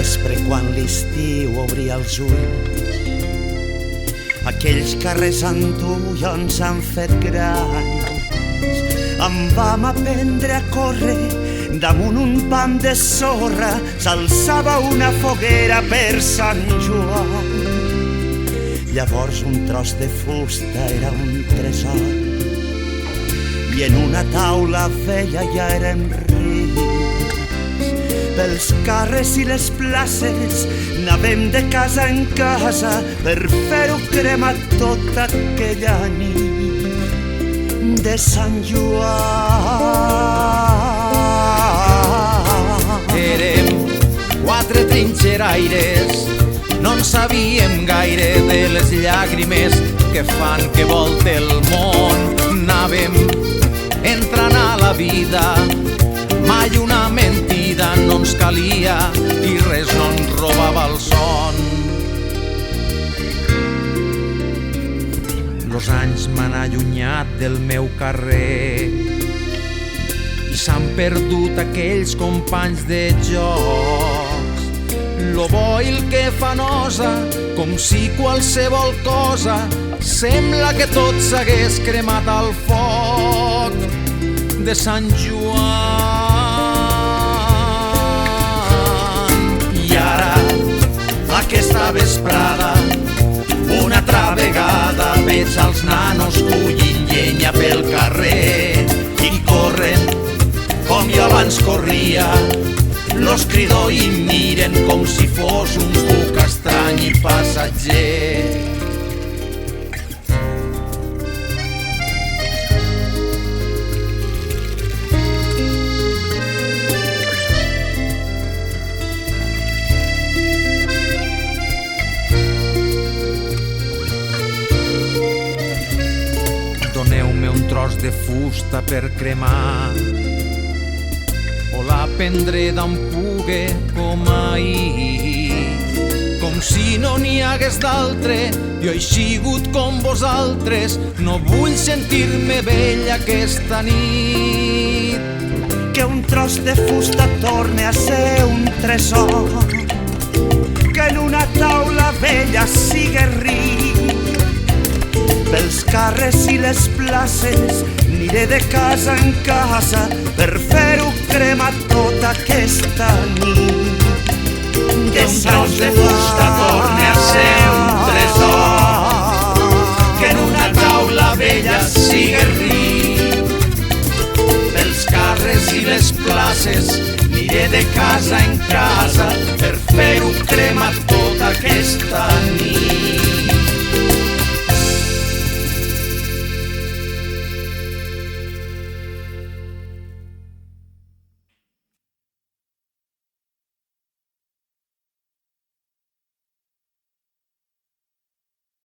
vespre quan l'estiu obria els ulls. Aquells carrers amb tu ja ens han fet grans. En vam aprendre a córrer damunt un pam de sorra, s'alçava una foguera per Sant Joan. Llavors un tros de fusta era un tresor i en una taula vella ja érem rics. Pels carrers i les places anàvem de casa en casa per fer-ho cremar tota aquella nit de Sant Joan. Érem 4 trinxeraires, no en sabíem gaire de les llàgrimes que fan que volte el món. Anàvem entrant a la vida, mai una mentida no ens calia i res no ens robava el son. Los anys m'han allunyat del meu carrer i s'han perdut aquells companys de jocs. Lo bo i el que fa nosa, com si qualsevol cosa sembla que tot s'hagués cremat al foc de Sant Joan. I ara, aquesta vesprada, una altra vegada veig els nanos collint llenya pel carrer i corren com jo abans corria. Los crido i miren com si fos un cuc estrany i passatger. Doneu-me un tros de fusta per cremar, o la prendré d'on pugue com ahir. Com si no n'hi hagués d'altre, jo he sigut com vosaltres, no vull sentir-me vell aquesta nit. Que un tros de fusta torne a ser un tresor, que en una taula vella sigue ric. Pels carrers i les places aniré de casa en casa per fer-ho cremar tota aquesta nit. Que un tros de fusta torne a ser un tresor, que en una taula vella sigue ric. Pels carrers i les places aniré de casa en casa per fer-ho cremar tota aquesta nit.